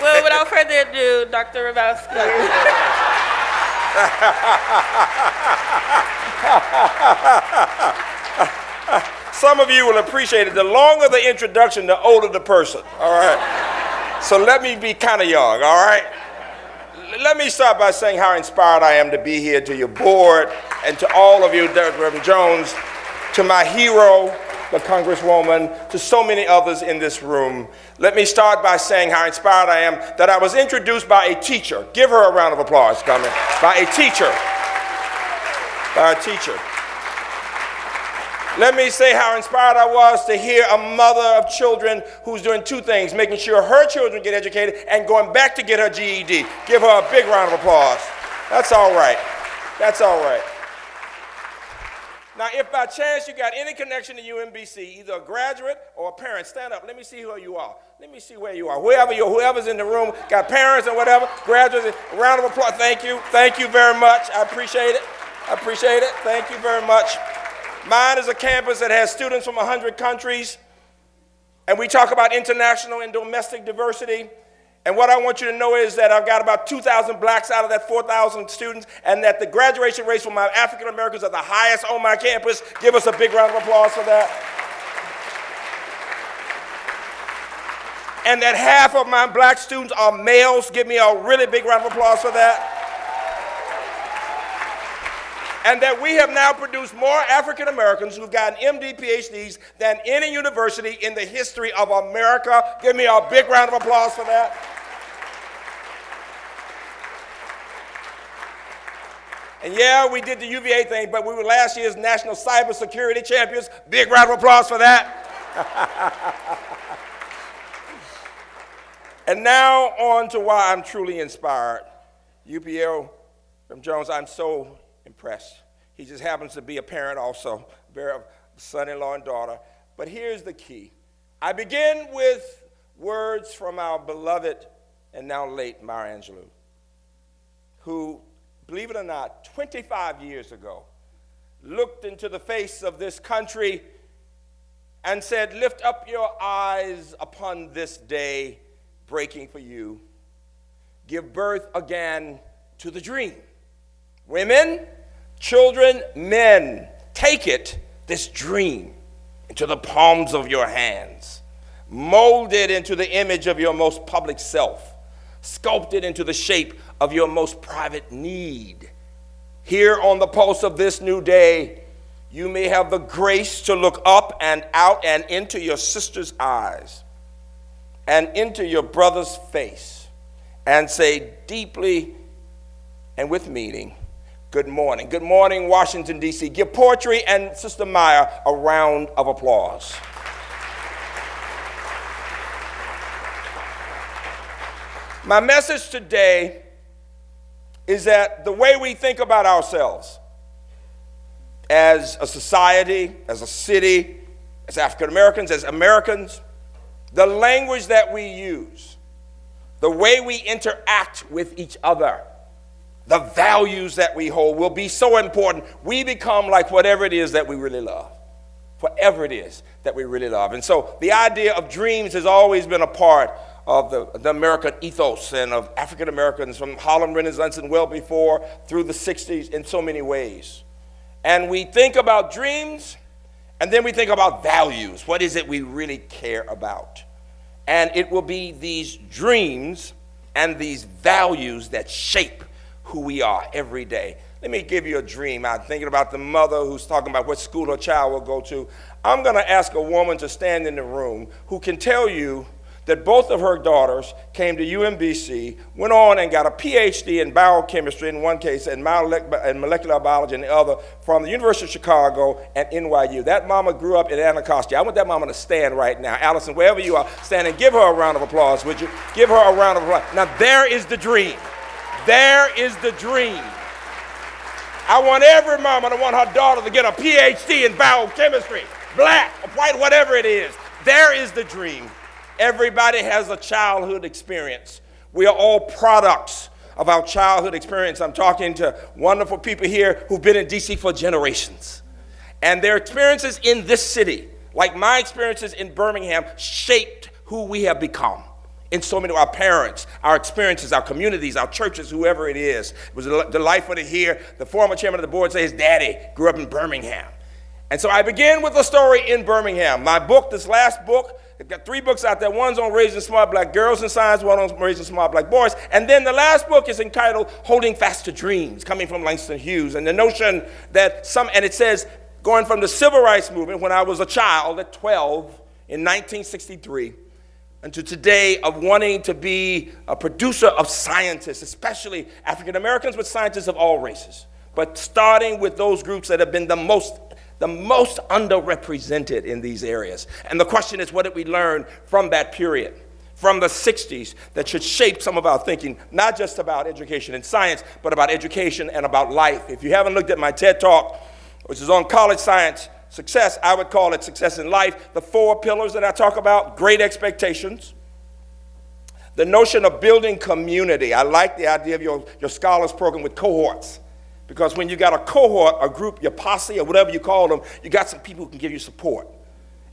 Well, without further ado, Dr. Hrabowski. Some of you will appreciate it. The longer the introduction, the older the person, all right? So let me be kind of young, all right? Let me start by saying how inspired I am to be here, to your board, and to all of you, Reverend Jones, to my hero, the Congresswoman, to so many others in this room. Let me start by saying how inspired I am that I was introduced by a teacher. Give her a round of applause, coming. By a teacher. By a teacher. Let me say how inspired I was to hear a mother of children who's doing two things, making sure her children get educated and going back to get her GED. Give her a big round of applause. That's all right. That's all right. Now, if by chance you got any connection to UMBC, either a graduate or a parent, stand up. Let me see who you are. Let me see where you are. Whoever's in the room, got parents and whatever, graduates, a round of applause. Thank you. Thank you very much. I appreciate it. I appreciate it. Thank you very much. Mine is a campus that has students from 100 countries, and we talk about international and domestic diversity. And what I want you to know is that I've got about 2,000 blacks out of that 4,000 students, and that the graduation rates for my African Americans are the highest on my campus. Give us a big round of applause for that. And that half of my black students are males. Give me a really big round of applause for that. And that we have now produced more African Americans who've gotten MD, PhDs than any university in the history of America. Give me a big round of applause for that. And yeah, we did the UVA thing, but we were last year's National Cybersecurity Champions. Big round of applause for that. And now on to why I'm truly inspired. UPO, from Jones, I'm so impressed. He just happens to be a parent also, son-in-law and daughter. But here's the key. I begin with words from our beloved and now late Maya Angelou, who, believe it or not, 25 years ago, looked into the face of this country and said, "Lift up your eyes upon this day breaking for you. Give birth again to the dream. Women, children, men, take it, this dream, into the palms of your hands. Mold it into the image of your most public self. Sculpt it into the shape of your most private need. Here on the pulse of this new day, you may have the grace to look up and out and into your sister's eyes and into your brother's face and say deeply and with meaning, good morning. Good morning, Washington, D.C. Give Poetry and Sister Maya a round of applause. My message today is that the way we think about ourselves as a society, as a city, as African Americans, as Americans, the language that we use, the way we interact with each other, the values that we hold will be so important. We become like whatever it is that we really love. Whatever it is that we really love. And so the idea of dreams has always been a part of the American ethos and of African Americans from Harlem Renaissance and well before through the 60s in so many ways. And we think about dreams and then we think about values. What is it we really care about? And it will be these dreams and these values that shape who we are every day. Let me give you a dream. I'm thinking about the mother who's talking about what school her child will go to. I'm going to ask a woman to stand in the room who can tell you that both of her daughters came to UMBC, went on and got a PhD in biochemistry in one case and molecular biology in the other from the University of Chicago and NYU. That mama grew up in Anacostia. I want that mama to stand right now. Allison, wherever you are, stand and give her a round of applause, would you? Give her a round of applause. Now, there is the dream. There is the dream. I want every mama to want her daughter to get a PhD in biochemistry, black, white, whatever it is. There is the dream. Everybody has a childhood experience. We are all products of our childhood experience. I'm talking to wonderful people here who've been in DC for generations. And their experiences in this city, like my experiences in Birmingham, shaped who we have become. in so many of our parents, our experiences, our communities, our churches, whoever it is. It was delightful to hear the former chairman of the board say his daddy grew up in Birmingham. And so I begin with a story in Birmingham. My book, this last book, I've got 3 books out there. One's on raising smart black girls in science, one on raising smart black boys. And then the last book is entitled Holding Fast to Dreams, coming from Langston Hughes. And the notion that and it says, going from the civil rights movement when I was a child at 12 in 1963, and to today of wanting to be a producer of scientists, especially African Americans, but scientists of all races. But starting with those groups that have been the most underrepresented in these areas. And the question is, what did we learn from that period, from the 60s, that should shape some of our thinking, not just about education and science, but about education and about life. If you haven't looked at my TED Talk, which is on college science success, I would call it Success in Life. The 4 pillars that I talk about: great expectations, the notion of building community. I like the idea of your scholars program with cohorts. Because when you got a cohort, a group, your posse, or whatever you call them, you got some people who can give you support.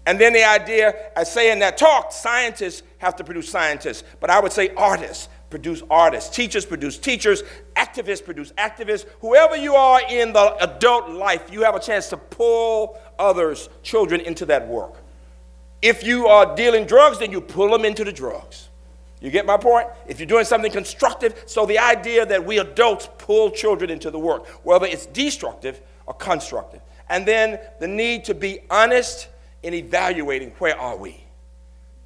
And then the idea, I say in that talk, scientists have to produce scientists. But I would say artists produce artists. Teachers produce teachers. Activists produce activists. Whoever you are in the adult life, you have a chance to pull others, children, into that work. If you are dealing drugs, then you pull them into the drugs. You get my point? If you're doing something constructive, so the idea that we adults pull children into the work, whether it's destructive or constructive. And then the need to be honest in evaluating, where are we?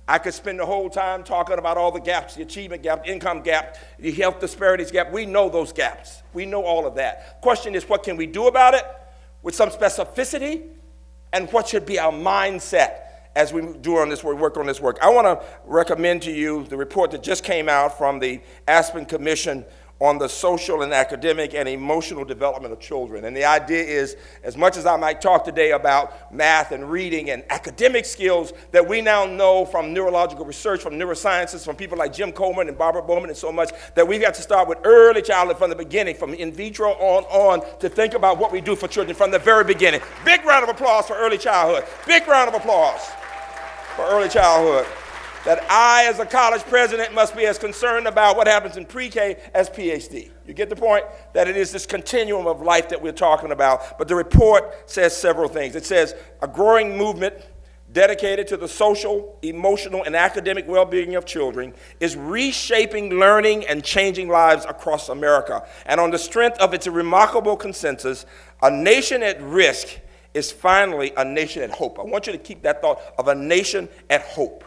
I could spend the whole time talking about all the gaps, the achievement gap, income gap, the health disparities gap. We know those gaps. We know all of that. Question is, what can we do about it with some specificity? And what should be our mindset as we do on this work on this work? I want to recommend to you the report that just came out from the Aspen Commission on the social and academic and emotional development of children. And the idea is, as much as I might talk today about math and reading and academic skills that we now know from neurological research, from neuroscientists, from people like Jim Coleman and Barbara Bowman and so much, that we've got to start with early childhood from the beginning, from in vitro on, to think about what we do for children from the very beginning. Big round of applause for early childhood. Big round of applause for early childhood. That I, as a college president, must be as concerned about what happens in pre-K as PhD. You get the point? That it is this continuum of life that we're talking about. But the report says several things. It says a growing movement dedicated to the social, emotional, and academic well-being of children is reshaping learning and changing lives across America. And on the strength of its remarkable consensus, a nation at risk is finally a nation at hope. I want you to keep that thought of a nation at hope.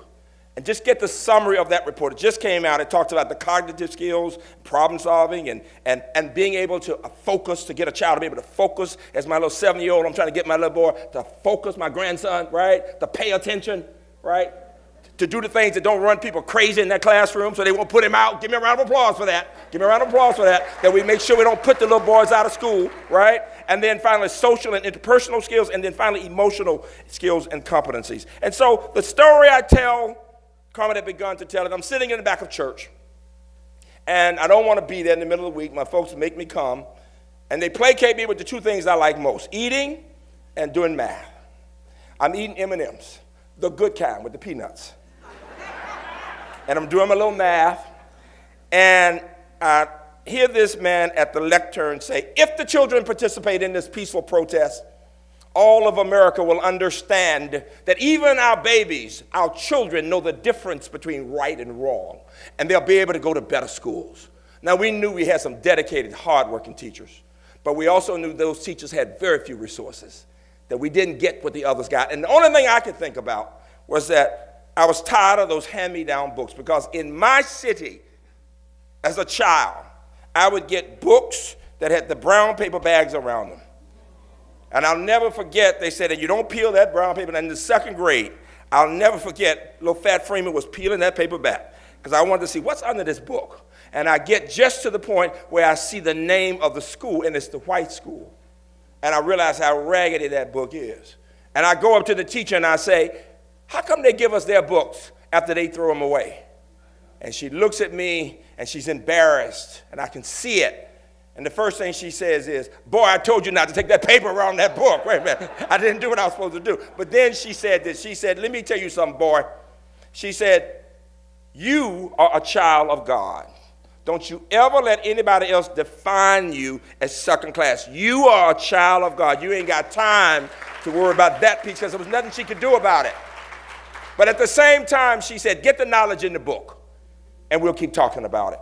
And just get the summary of that report. It just came out. It talks about the cognitive skills, problem solving, and being able to focus, to get a child to be able to focus. As my little 7-year-old, I'm trying to get my little boy to focus, my grandson, right? To pay attention, right? To do the things that don't run people crazy in that classroom so they won't put him out. Give me a round of applause for that. Give me a round of applause for that. That we make sure we don't put the little boys out of school, right? And then finally, social and interpersonal skills, and then finally, emotional skills and competencies. And so the story I tell, Carmen had begun to tell it. I'm sitting in the back of church, and I don't want to be there in the middle of the week. My folks make me come, and they placate me with the 2 things I like most: eating and doing math. I'm eating M&Ms, the good kind with the peanuts. And I'm doing my little math, and I hear this man at the lectern say, if the children participate in this peaceful protest, all of America will understand that even our babies, our children, know the difference between right and wrong, and they'll be able to go to better schools. Now, we knew we had some dedicated, hardworking teachers, but we also knew those teachers had very few resources, that we didn't get what the others got. And the only thing I could think about was that I was tired of those hand-me-down books, because in my city, as a child, I would get books that had the brown paper bags around them. And I'll never forget, they said that you don't peel that brown paper. And in the 2nd grade, I'll never forget, little fat Freeman was peeling that paper back, because I wanted to see what's under this book. And I get just to the point where I see the name of the school, and it's the white school. And I realize how raggedy that book is. And I go up to the teacher and I say, how come they give us their books after they throw them away? And she looks at me, and she's embarrassed, and I can see it. And the first thing she says is, boy, I told you not to take that paper around that book. Wait a minute. I didn't do what I was supposed to do. But then she said this. She said, let me tell you something, boy. She said, You are a child of God. Don't you ever let anybody else define you as second class. You are a child of God. You ain't got time to worry about that piece because there was nothing she could do about it. But at the same time, she said, get the knowledge in the book, and we'll keep talking about it.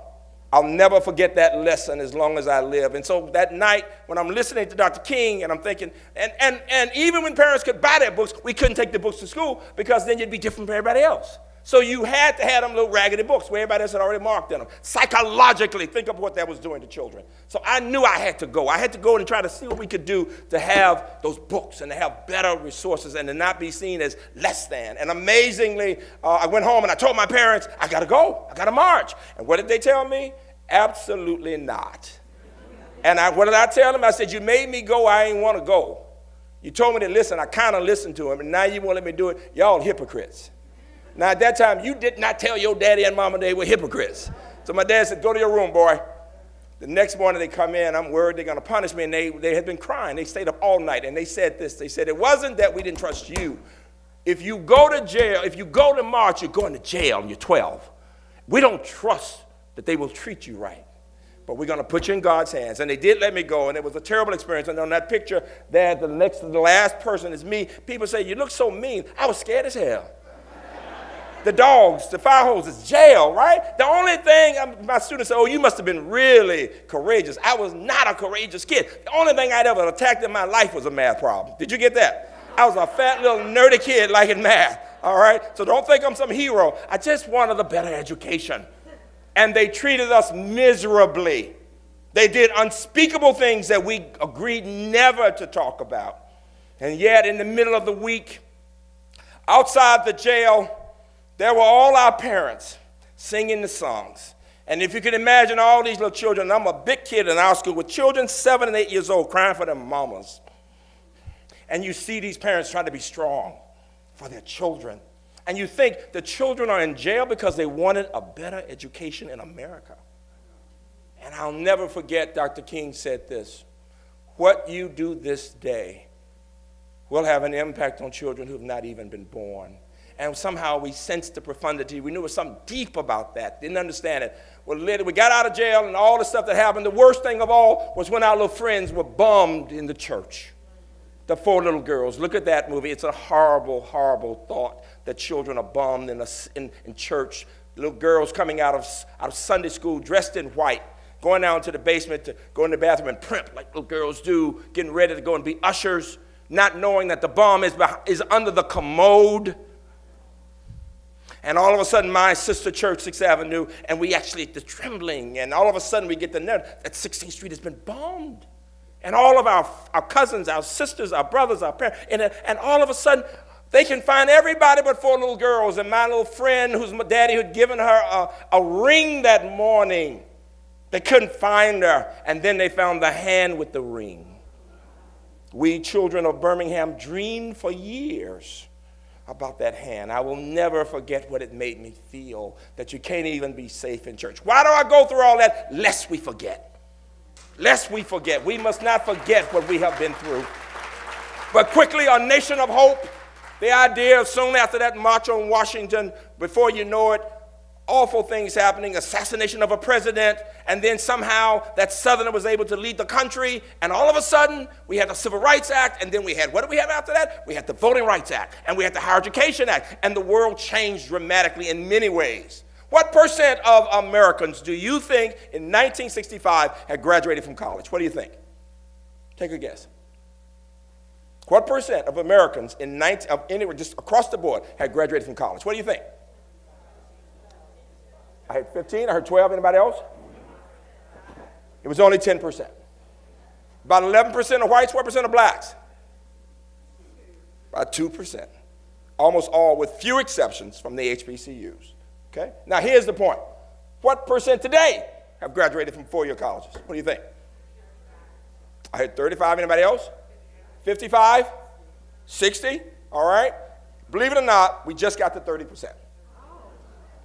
I'll never forget that lesson as long as I live. And so that night, when I'm listening to Dr. King, and I'm thinking, and even when parents could buy their books, we couldn't take the books to school because then you'd be different from everybody else. So you had to have them little raggedy books where everybody else had already marked in them. Psychologically, think of what that was doing to children. So I knew I had to go. I had to go and try to see what we could do to have those books and to have better resources and to not be seen as less than. And amazingly, I went home and I told my parents, I got to go. I got to march. And what did they tell me? Absolutely not. And what did I tell them? I said, you made me go. I ain't want to go. You told me to listen. I kind of listened to him. And now you won't let me do it. Y'all hypocrites. Now, at that time, you did not tell your daddy and mama they were hypocrites. So my dad said, go to your room, boy. The next morning they come in. I'm worried they're going to punish me. And they had been crying. They stayed up all night. And they said this. They said, it wasn't that we didn't trust you. If you go to jail, if you go to march, you're going to jail and you're 12. We don't trust that they will treat you right. But we're going to put you in God's hands. And they did let me go. And it was a terrible experience. And on that picture there, the last person is me. People say, you look so mean. I was scared as hell. The dogs, the fire hoses, jail, right? The only thing, my students say, oh, you must have been really courageous. I was not a courageous kid. The only thing I'd ever attacked in my life was a math problem. Did you get that? I was a fat little nerdy kid liking math, all right? So don't think I'm some hero. I just wanted a better education. And they treated us miserably. They did unspeakable things that we agreed never to talk about. And yet, in the middle of the week, outside the jail, there were all our parents singing the songs. And if you can imagine all these little children, I'm a big kid in our school with children 7 and 8 years old crying for their mamas. And you see these parents trying to be strong for their children. And you think the children are in jail because they wanted a better education in America. And I'll never forget Dr. King said this, what you do this day will have an impact on children who have not even been born. And somehow we sensed the profundity. We knew there was something deep about that. Didn't understand it. Well, later we got out of jail and all the stuff that happened. The worst thing of all was when our little friends were bummed in the church. The 4 little girls. Look at that movie. It's a horrible, horrible thought that children are bummed in church. Little girls coming out of Sunday school dressed in white, going down to the basement to go in the bathroom and primp like little girls do, getting ready to go and be ushers, not knowing that the bomb is under the commode. And all of a sudden, my sister church, 6th Avenue, and we actually, the trembling, and all of a sudden we get the note that 16th Street has been bombed. And all of our cousins, our sisters, our brothers, our parents, and all of a sudden, they can find everybody but 4 little girls. And my little friend, whose daddy had given her a ring that morning, they couldn't find her. And then they found the hand with the ring. We children of Birmingham dreamed for years about that hand. I will never forget what it made me feel, that you can't even be safe in church. Why do I go through all that? Lest we forget. Lest we forget. We must not forget what we have been through. But quickly, a nation of hope. The idea of soon after that march on Washington, before you know it, awful things happening, assassination of a president, and then somehow that Southerner was able to lead the country, and all of a sudden, we had the Civil Rights Act, and then we had, what did we have after that? We had the Voting Rights Act, and we had the Higher Education Act, and the world changed dramatically in many ways. What percent of Americans do you think in 1965 had graduated from college? What do you think? Take a guess. What percent of Americans anywhere, just across the board, had graduated from college? What do you think? I heard 15, I heard 12, anybody else? It was only 10%. About 11% of whites, what percent of blacks? About 2%. Almost all, with few exceptions, from the HBCUs. Okay? Now here's the point. What percent today have graduated from 4-year colleges? What do you think? I heard 35, anybody else? 55? 60? All right? Believe it or not, we just got to 30%.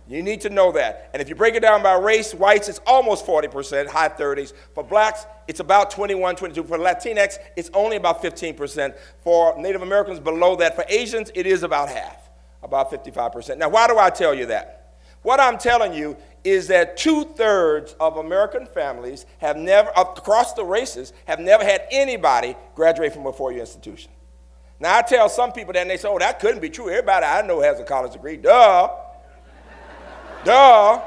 You need to know that. And if you break it down by race, whites, it's almost 40%, high 30s. For blacks, it's about 21, 22. For Latinx, it's only about 15%. For Native Americans, below that. For Asians, it is about half, about 55%. Now, why do I tell you that? What I'm telling you is that 2/3 of American families have never, across the races, have never had anybody graduate from a four-year institution. Now, I tell some people that, and they say, oh, that couldn't be true. Everybody I know has a college degree. Duh. Duh.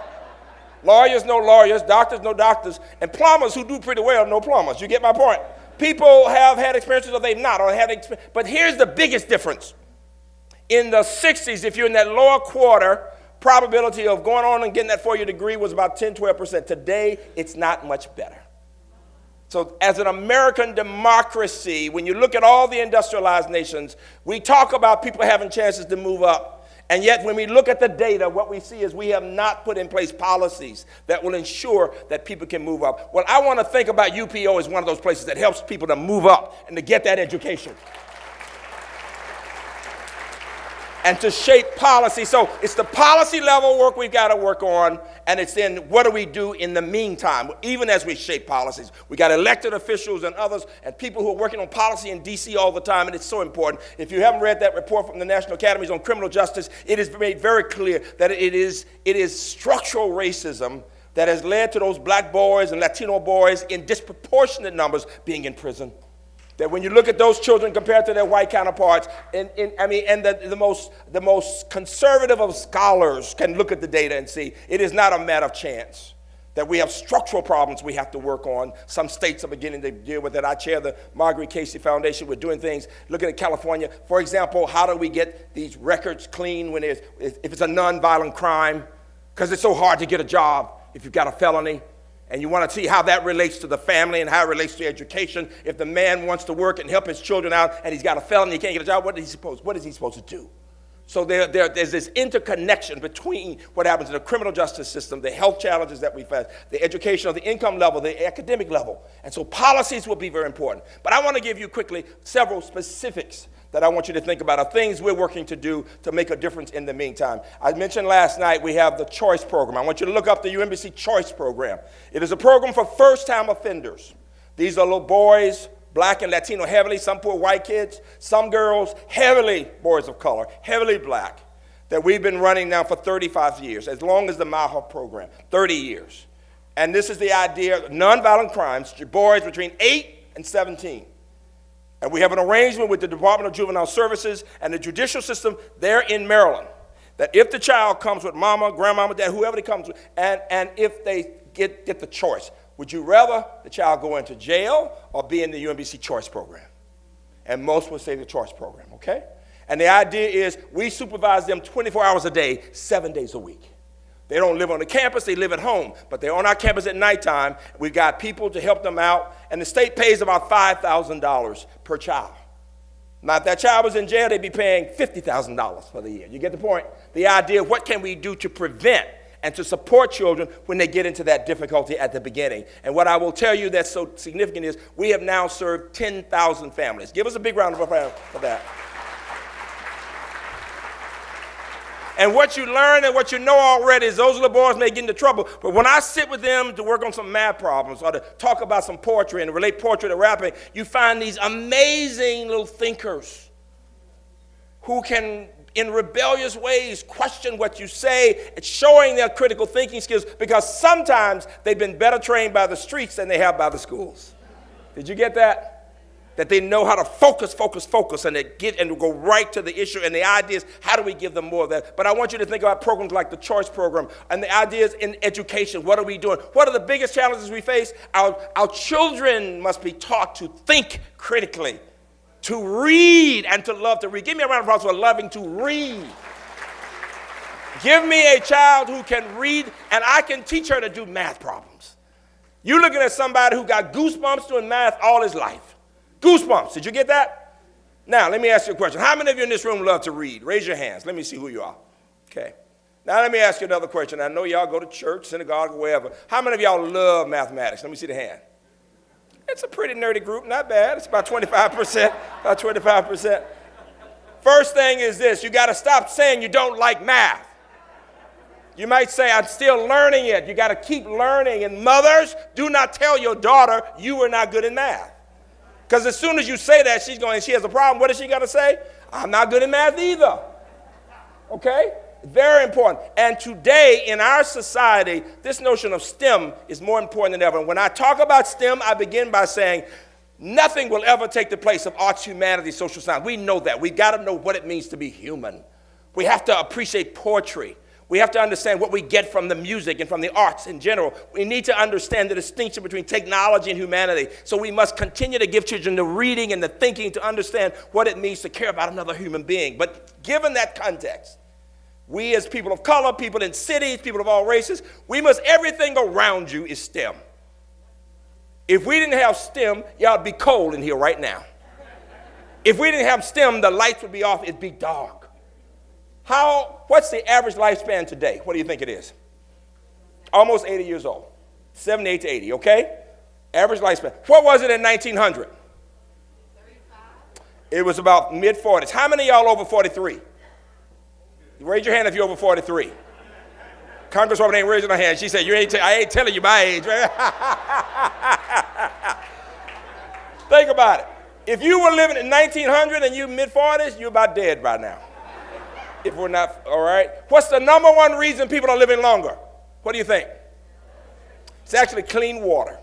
Lawyers know lawyers, doctors know doctors, and plumbers who do pretty well know plumbers. You get my point? People have had experiences or they've not, or had experience. But here's the biggest difference. In the 60s, if you're in that lower quarter, probability of going on and getting that four-year degree was about 10, 12%. Today, it's not much better. So as an American democracy, when you look at all the industrialized nations, we talk about people having chances to move up. And yet when we look at the data, what we see is we have not put in place policies that will ensure that people can move up. Well, I want to think about UPO as one of those places that helps people to move up and to get that education and to shape policy. So it's the policy level work we've got to work on, and it's then what do we do in the meantime, even as we shape policies. We got elected officials and others and people who are working on policy in D.C. all the time, and it's so important. If you haven't read that report from the National Academies on Criminal Justice, it is made very clear that it is structural racism that has led to those black boys and Latino boys in disproportionate numbers being in prison. That when you look at those children compared to their white counterparts, the most conservative of scholars can look at the data and see it is not a matter of chance. That we have structural problems we have to work on. Some states are beginning to deal with it. I chair the Margaret Casey Foundation. We're doing things, looking at California. For example, how do we get these records clean when if it's a nonviolent crime? Because it's so hard to get a job if you've got a felony. And you want to see how that relates to the family and how it relates to education. If the man wants to work and help his children out and he's got a felony, he can't get a job, what is he supposed to do? So there's this interconnection between what happens in the criminal justice system, the health challenges that we face, the education of the income level, the academic level. And so policies will be very important. But I want to give you quickly several specifics that I want you to think about are things we're working to do to make a difference in the meantime. I mentioned last night we have the Choice Program. I want you to look up the UMBC Choice Program. It is a program for first-time offenders. These are little boys, black and Latino heavily, some poor white kids, some girls, heavily boys of color, heavily black, that we've been running now for 35 years, as long as the MAHA program, 30 years. And this is the idea of nonviolent crimes, boys between 8 and 17. And we have an arrangement with the Department of Juvenile Services and the judicial system there in Maryland that if the child comes with mama, grandmama, dad, whoever they comes with, and if they get the choice, would you rather the child go into jail or be in the UMBC Choice Program? And most would say the Choice Program, okay? And the idea is we supervise them 24 hours a day, 7 days a week. They don't live on the campus, they live at home, but they're on our campus at nighttime. We've got people to help them out, and the state pays about $5,000 per child. Now, if that child was in jail, they'd be paying $50,000 for the year. You get the point? The idea of what can we do to prevent and to support children when they get into that difficulty at the beginning. And what I will tell you that's so significant is we have now served 10,000 families. Give us a big round of applause for that. And what you learn and what you know already is those little boys may get into trouble, but when I sit with them to work on some math problems or to talk about some poetry and relate poetry to rapping, you find these amazing little thinkers who can, in rebellious ways, question what you say. It's showing their critical thinking skills because sometimes they've been better trained by the streets than they have by the schools. Did you get that? That they know how to focus, and they get and go right to the issue. And the idea is, how do we give them more of that? But I want you to think about programs like the Choice Program. And the idea is in education, what are we doing? What are the biggest challenges we face? Our children must be taught to think critically, to read and to love to read. Give me a round of applause for loving to read. Give me a child who can read, and I can teach her to do math problems. You're looking at somebody who got goosebumps doing math all his life. Goosebumps. Did you get that? Now, let me ask you a question. How many of you in this room love to read? Raise your hands. Let me see who you are. Okay. Now, let me ask you another question. I know y'all go to church, synagogue, or wherever. How many of y'all love mathematics? Let me see the hand. It's a pretty nerdy group. Not bad. It's about 25%. About 25%. First thing is this. You got to stop saying you don't like math. You might say, I'm still learning it. You got to keep learning. And mothers, do not tell your daughter you are not good in math. Because as soon as you say that, she has a problem. What is she going to say? I'm not good in math either. Okay? Very important. And today in our society, this notion of STEM is more important than ever. And when I talk about STEM, I begin by saying nothing will ever take the place of arts, humanities, social science. We know that. We've got to know what it means to be human. We have to appreciate poetry. We have to understand what we get from the music and from the arts in general. We need to understand the distinction between technology and humanity. So we must continue to give children the reading and the thinking to understand what it means to care about another human being. But given that context, we as people of color, people in cities, people of all races, everything around you is STEM. If we didn't have STEM, y'all would be cold in here right now. If we didn't have STEM, the lights would be off, it'd be dark. What's the average lifespan today? What do you think it is? Almost 80 years old. 78 to 80, okay? Average lifespan. What was it in 1900? 35. It was about mid-40s. How many of y'all over 43? Raise your hand if you're over 43. Congresswoman ain't raising her hand. She said, I ain't telling you my age. Think about it. If you were living in 1900 and you mid-40s, you're about dead right now. If we're not, all right? What's the number one reason people are living longer? What do you think? It's actually clean water.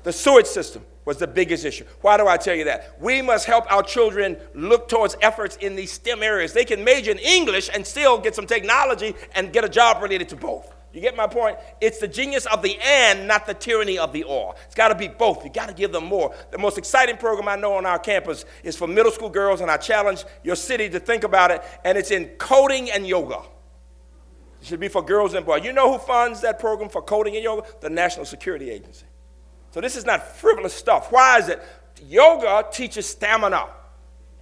The sewage system was the biggest issue. Why do I tell you that? We must help our children look towards efforts in these STEM areas. They can major in English and still get some technology and get a job related to both. You get my point? It's the genius of the and, not the tyranny of the or. It's got to be both. You got to give them more. The most exciting program I know on our campus is for middle school girls, and I challenge your city to think about it, and it's in coding and yoga. It should be for girls and boys. You know who funds that program for coding and yoga? The National Security Agency. So this is not frivolous stuff. Why is it? Yoga teaches stamina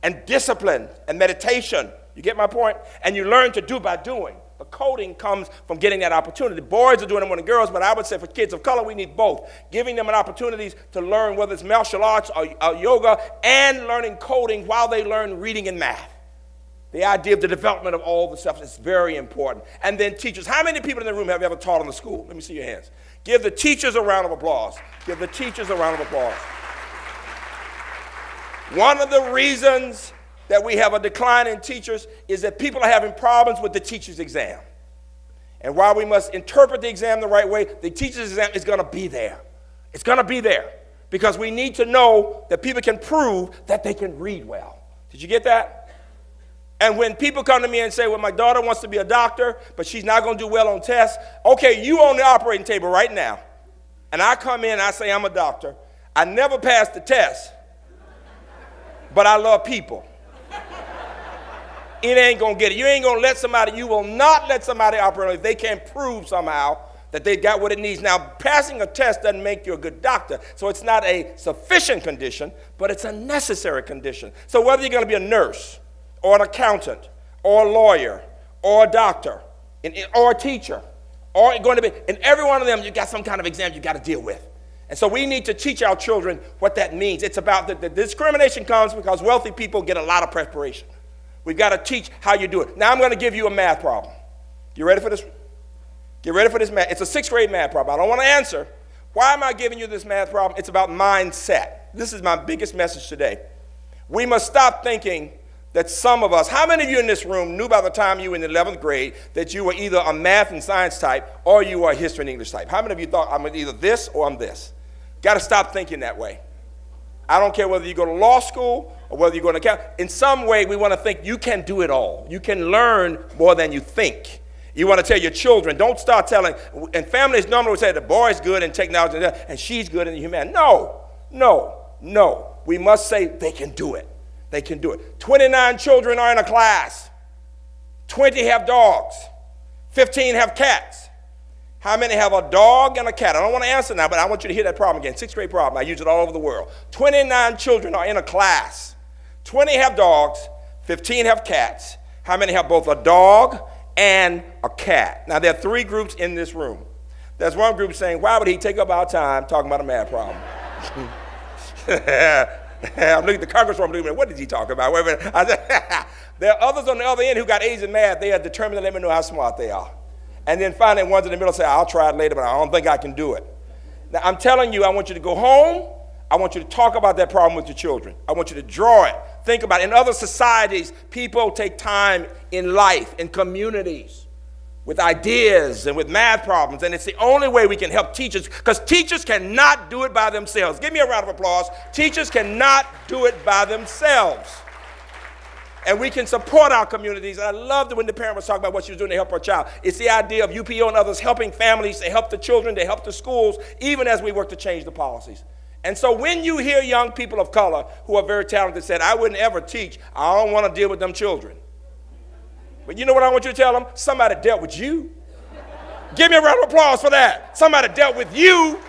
and discipline and meditation. You get my point? And you learn to do by doing. The coding comes from getting that opportunity. Boys are doing it more than girls, but I would say for kids of color, we need both. Giving them an opportunity to learn whether it's martial arts or yoga and learning coding while they learn reading and math. The idea of the development of all the stuff is very important. And then teachers. How many people in the room have ever taught in the school? Let me see your hands. Give the teachers a round of applause. Give the teachers a round of applause. One of the reasons that we have a decline in teachers is that people are having problems with the teacher's exam. And while we must interpret the exam the right way, the teacher's exam is going to be there. It's going to be there because we need to know that people can prove that they can read well. Did you get that? And when people come to me and say, well, my daughter wants to be a doctor, but she's not going to do well on tests. Okay, you on the operating table right now. And I come in, I say I'm a doctor. I never passed the test, but I love people. It ain't going to get it. You will not let somebody operate if they can't prove somehow that they got what it needs. Now, passing a test doesn't make you a good doctor, so it's not a sufficient condition, but it's a necessary condition. So whether you're going to be a nurse or an accountant or a lawyer or a doctor or a teacher or going to be, in every one of them, you got some kind of exam you got to deal with. And so we need to teach our children what that means. It's about the discrimination comes because wealthy people get a lot of preparation. We've got to teach how you do it. Now I'm going to give you a math problem. You ready for this? Get ready for this math. It's a 6th grade math problem. I don't want to answer. Why am I giving you this math problem? It's about mindset. This is my biggest message today. We must stop thinking that some of us, how many of you in this room knew by the time you were in the 11th grade that you were either a math and science type or you were a history and English type? How many of you thought I'm either this or I'm this? Got to stop thinking that way. I don't care whether you go to law school or whether you go to account. In some way, we want to think you can do it all. You can learn more than you think. You want to tell your children, don't start telling, and families normally would say the boy's good in technology and she's good in humanity. No. We must say they can do it. They can do it. 29 children are in a class. 20 have dogs. 15 have cats. How many have a dog and a cat? I don't want to answer now, but I want you to hear that problem again. 6th grade problem. I use it all over the world. 29 children are in a class. 20 have dogs. 15 have cats. How many have both a dog and a cat? Now, there are 3 groups in this room. There's one group saying, why would he take up our time talking about a math problem? I'm looking at the congresswoman, what did he talk about? Wait a minute. There are others on the other end who got A's in math. They are determined to let me know how smart they are. And then finally, ones in the middle say, I'll try it later, but I don't think I can do it. Now, I'm telling you, I want you to go home. I want you to talk about that problem with your children. I want you to draw it. think about it. In other societies, people take time in life, in communities, with ideas and with math problems, and it's the only way we can help teachers, because teachers cannot do it by themselves. Give me a round of applause. Teachers cannot do it by themselves. And we can support our communities. And I loved it when the parent was talking about what she was doing to help her child. It's the idea of UPO and others helping families, to help the children, to help the schools, even as we work to change the policies. And so when you hear young people of color who are very talented say, I wouldn't ever teach, I don't want to deal with them children. But you know what I want you to tell them? Somebody dealt with you. Give me a round of applause for that. Somebody dealt with you.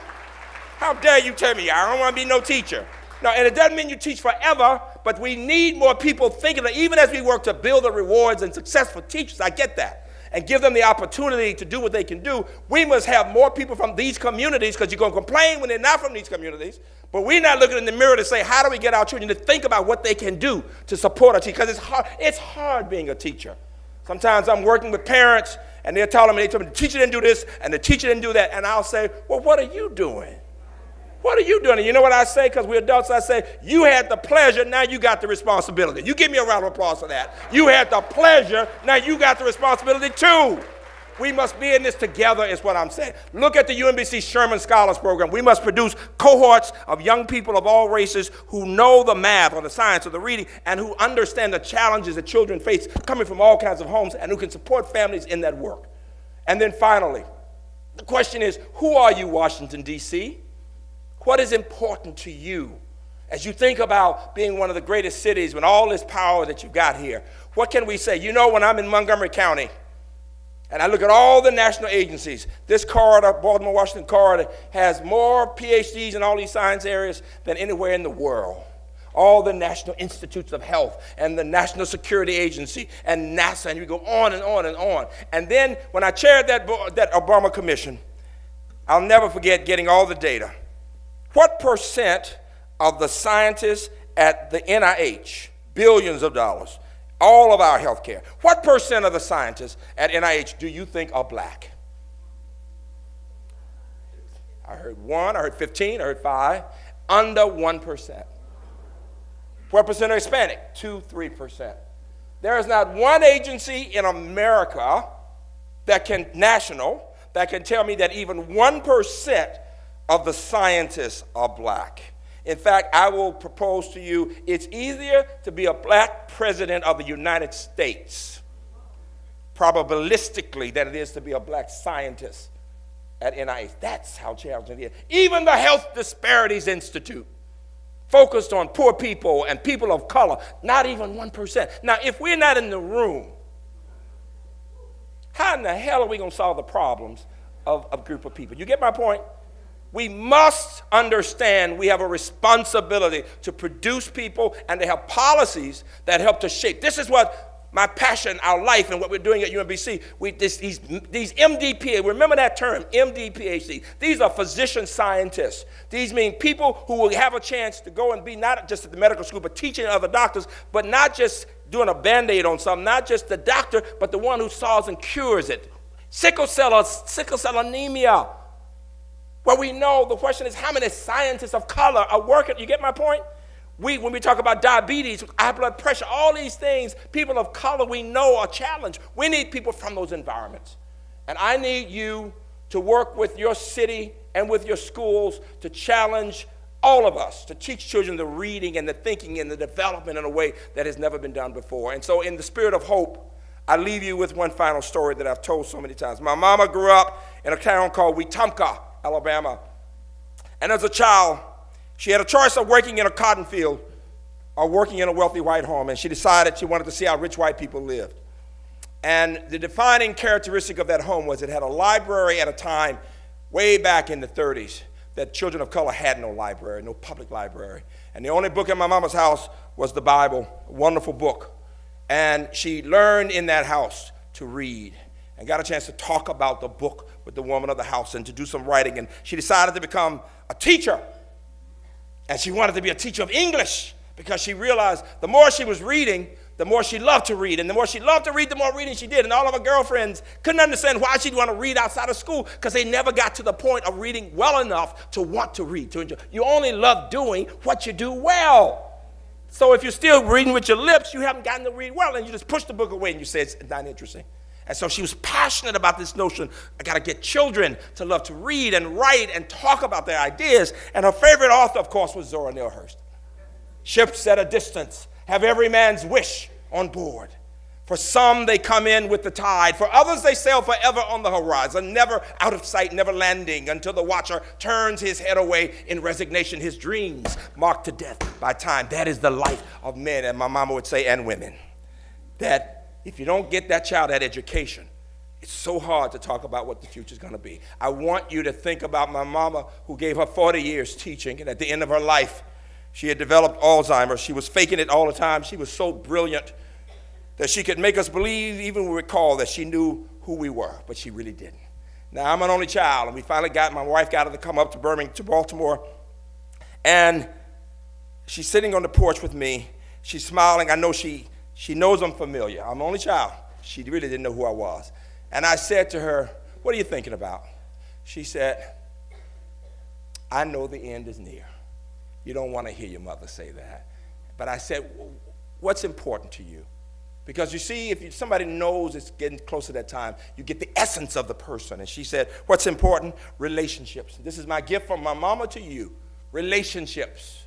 How dare you tell me I don't want to be no teacher? No, and it doesn't mean you teach forever, but we need more people thinking that even as we work to build the rewards and success for teachers, I get that, and give them the opportunity to do what they can do, we must have more people from these communities, because you're going to complain when they're not from these communities, but we're not looking in the mirror to say, how do we get our children to think about what they can do to support a teacher? Because it's hard being a teacher. Sometimes I'm working with parents, and they tell me, the teacher didn't do this, and the teacher didn't do that, and I'll say, well, what are you doing? What are you doing? And you know what I say? Because we're adults, I say, you had the pleasure, now you got the responsibility. You give me a round of applause for that. You had the pleasure, now you got the responsibility too. We must be in this together is what I'm saying. Look at the UMBC Sherman Scholars Program. We must produce cohorts of young people of all races who know the math or the science or the reading and who understand the challenges that children face coming from all kinds of homes and who can support families in that work. And then finally, the question is, who are you, Washington, D.C.? What is important to you as you think about being one of the greatest cities with all this power that you've got here? What can we say? You know, when I'm in Montgomery County and I look at all the national agencies, this corridor, Baltimore, Washington corridor, has more PhDs in all these science areas than anywhere in the world. All the National Institutes of Health and the National Security Agency and NASA, and we go on and on and on. And then when I chaired that Obama Commission, I'll never forget getting all the data. What percent of the scientists at the NIH, billions of dollars, all of our health care, what percent of the scientists at NIH do you think are black? I heard 1, I heard 15, I heard 5, under 1%. What percent are Hispanic? 2, 3%. There is not one agency in America that can tell me that even 1% of the scientists are black. In fact, I will propose to you, it's easier to be a black president of the United States, probabilistically, than it is to be a black scientist at NIH. That's how challenging it is. Even the Health Disparities Institute, focused on poor people and people of color, not even 1%. Now, if we're not in the room, how in the hell are we going to solve the problems of a group of people? You get my point? We must understand we have a responsibility to produce people and to have policies that help to shape. This is what my passion, our life, and what we're doing at UMBC. These MD-PhD, remember that term, MD-PhD. These are physician scientists. These mean people who will have a chance to go and be not just at the medical school, but teaching other doctors, but not just doing a Band-Aid on something, not just the doctor, but the one who solves and cures it. Sickle cell anemia. Well, we know the question is how many scientists of color are working. You get my point? When we talk about diabetes, high blood pressure, all these things, people of color we know are challenged. We need people from those environments. And I need you to work with your city and with your schools to challenge all of us to teach children the reading and the thinking and the development in a way that has never been done before. And so in the spirit of hope, I leave you with one final story that I've told so many times. My mama grew up in a town called Wetumpka, Alabama. And as a child, she had a choice of working in a cotton field or working in a wealthy white home. And she decided she wanted to see how rich white people lived. And the defining characteristic of that home was it had a library at a time way back in the 30s that children of color had no library, no public library. And the only book in my mama's house was the Bible, a wonderful book. And she learned in that house to read and got a chance to talk about the book with the woman of the house and to do some writing. And she decided to become a teacher. And she wanted to be a teacher of English because she realized the more she was reading, the more she loved to read. And the more she loved to read, the more reading she did. And all of her girlfriends couldn't understand why she'd want to read outside of school because they never got to the point of reading well enough to want to read, to enjoy. You only love doing what you do well. So if you're still reading with your lips, you haven't gotten to read well, and you just push the book away and you say it's not interesting. And so she was passionate about this notion, I got to get children to love to read and write and talk about their ideas. And her favorite author, of course, was Zora Neale Hurston. Ships at a distance have every man's wish on board. For some, they come in with the tide. For others, they sail forever on the horizon, never out of sight, never landing, until the watcher turns his head away in resignation, his dreams marked to death by time. That is the life of men, and my mama would say, and women. That if you don't get that child that education, it's so hard to talk about what the future is going to be. I want you to think about my mama, who gave her 40 years teaching, and at the end of her life, she had developed Alzheimer's. She was faking it all the time. She was so brilliant that she could make us believe, even recall, that she knew who we were, but she really didn't. Now, I'm an only child, and my wife got her to come up to Baltimore, and she's sitting on the porch with me. She's smiling. I know she knows I'm familiar. I'm an only child. She really didn't know who I was. And I said to her, what are you thinking about? She said, I know the end is near. You don't want to hear your mother say that. But I said, what's important to you? Because you see, if somebody knows it's getting close to that time, you get the essence of the person. And she said, what's important? Relationships. This is my gift from my mama to you. Relationships.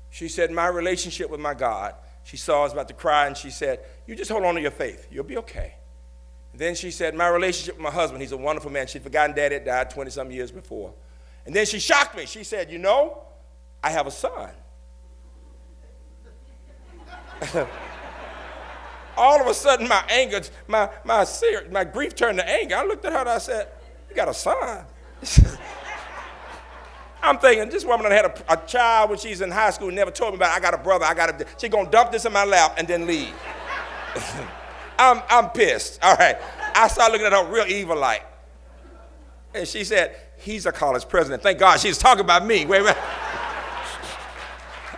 She said, my relationship with my God. She saw I was about to cry, and she said, you just hold on to your faith. You'll be okay. And then she said, my relationship with my husband. He's a wonderful man. She'd forgotten Daddy had died 20-some years before. And then she shocked me. She said, you know, I have a son. All of a sudden, my anger, my grief turned to anger. I looked at her and I said, you got a son? I'm thinking, this woman had a child when she's in high school and never told me about it. I got a brother. She's going to dump this in my lap and then leave. I'm pissed. All right. I started looking at her real evil like. And she said, he's a college president. Thank God she's talking about me. Wait a minute.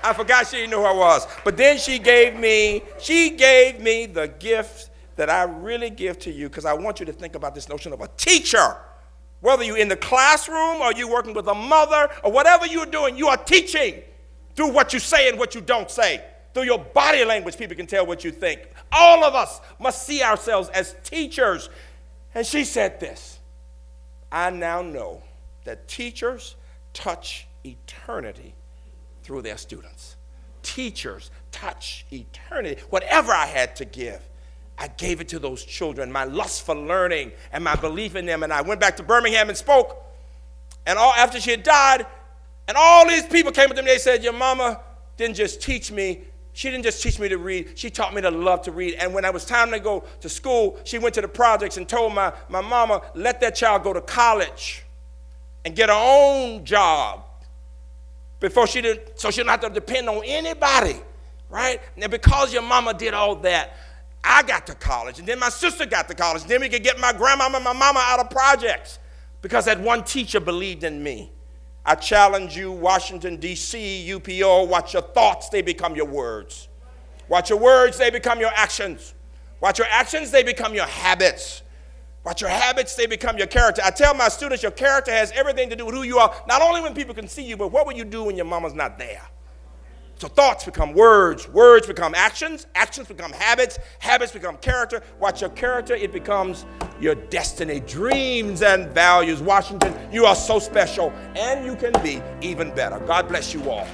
I forgot she didn't know who I was. But then she gave me the gift that I really give to you, because I want you to think about this notion of a teacher. Whether you're in the classroom or you're working with a mother or whatever you're doing, you are teaching through what you say and what you don't say. Through your body language, people can tell what you think. All of us must see ourselves as teachers. And she said this, I now know that teachers touch eternity through their students. Teachers touch eternity. Whatever I had to give, I gave it to those children, my lust for learning and my belief in them. And I went back to Birmingham and spoke. And after she had died, and all these people came up to me, they said, your mama didn't just teach me. She didn't just teach me to read. She taught me to love to read. And when it was time to go to school, she went to the projects and told my mama, let that child go to college and get her own job. So she don't have to depend on anybody, right? And because your mama did all that, I got to college, and then my sister got to college, and then we could get my grandmama and my mama out of projects because that one teacher believed in me. I challenge you, Washington, D.C., UPO, watch your thoughts, they become your words. Watch your words, they become your actions. Watch your actions, they become your habits. Watch your habits, they become your character. I tell my students, your character has everything to do with who you are, not only when people can see you, but what will you do when your mama's not there? So thoughts become words, words become actions, actions become habits, habits become character. Watch your character, it becomes your destiny, dreams and values. Washington, you are so special, and you can be even better. God bless you all.